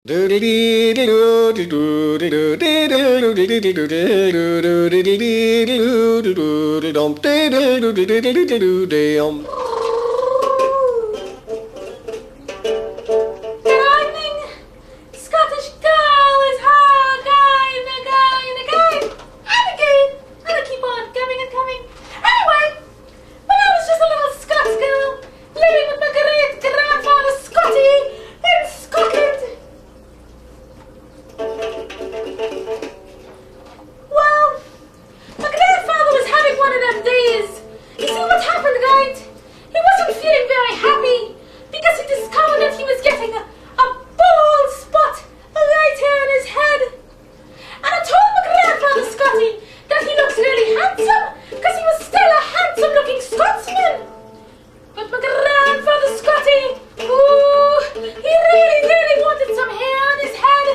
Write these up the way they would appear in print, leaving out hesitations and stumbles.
Scottish girl is her guy and a guy and a guy and again and I keep on coming and coming. Anyway, when I was just a little Scots girl living with my great grandfather Scotty in Scotland. Well, my grandfather was having one of them days. You see what happened, right? He wasn't feeling very happy because he discovered that he was getting a bald spot right here in his head. And I told my grandfather Scotty that he looks really handsome because he was still a handsome looking Scotsman. But my grandfather Scotty, he really wanted some hair on his head.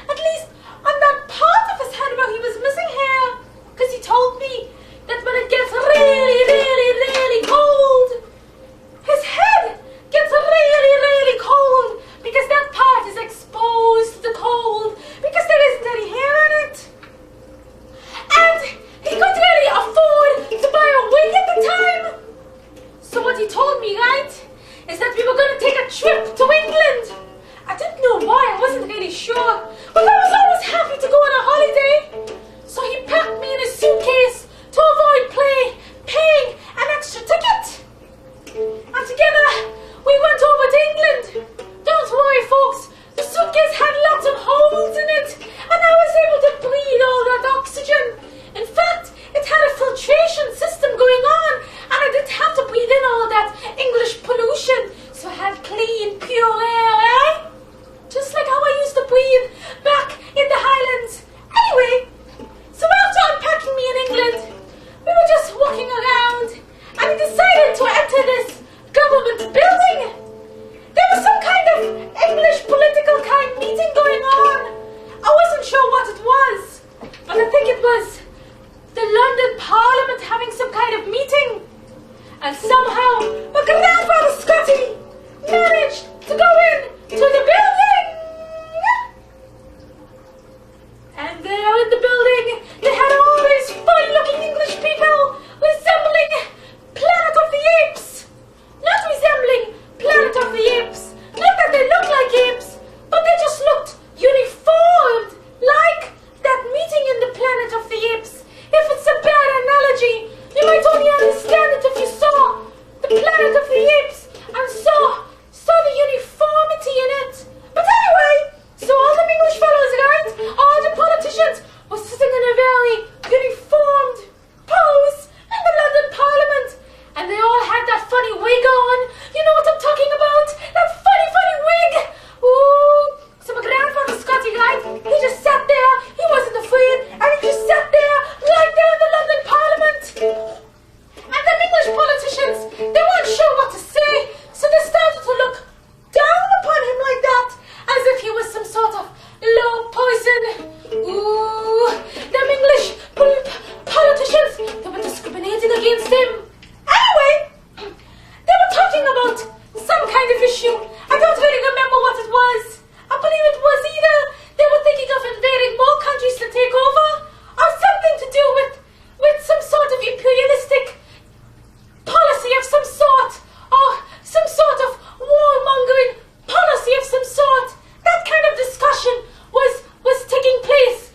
At least on that part of his head where he was missing hair. Because he told me that when it gets really cold, his head gets really cold because that part is exposed to the cold because there isn't any hair on it. And he couldn't really afford to buy a wig at the time. So what he told me, right, is that we were going to take a trip to England. I didn't know why, I wasn't really sure. But I was always happy to go on a holiday. So he packed me in a suitcase to avoid paying an extra ticket. And together, we went over to England. Don't worry, folks. The suitcase had lots of holes in it, and I was able to breathe all that oxygen. In fact, it had a filtration system going on, and I didn't have to breathe in all that English pollution, so I had clean, pure air, eh? Just like how I used to breathe back in the Highlands. Anyway, so after unpacking me in England, we were just walking around, and he decided to enter this government building. There was some kind of English political kind meeting going on. I wasn't sure what it was, but I think it was the London Parliament having some kind of meeting. And somehow, my grandfather Scotty managed to go in to the building. And there in the building, they had all these funny-looking English people resembling Planet of the Apes. Not resembling Planet of the Apes. Not that they looked like apes, but they just looked uniformed, like that meeting in the Planet of the Apes. If it's a bad analogy, you might only understand it if you saw the Planet of the Apes and saw the uniformity in it. But anyway, so all the English fellows, right, all the politicians were sitting in a very uniformed pose in the London Parliament. And they all had that funny wig on. You know what I'm talking about? That funny wig. Ooh. So my grandfather Scotty, right, he just sat there. He wasn't afraid. And he just sat there right there in the London Parliament. And the English politicians, they weren't sure what to say. So they started to look down upon him like that, as if he was some sort of low poison. Ooh, them English politicians, they were discriminating against him. Anyway, they were talking about some kind of issue. I don't really remember what it was. I believe it was either they were thinking of invading more countries to take over, or something to do with some sort of imperialistic policy of some sort, or some sort of warmongering policy of some sort. That kind of discussion was taking place.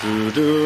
Do do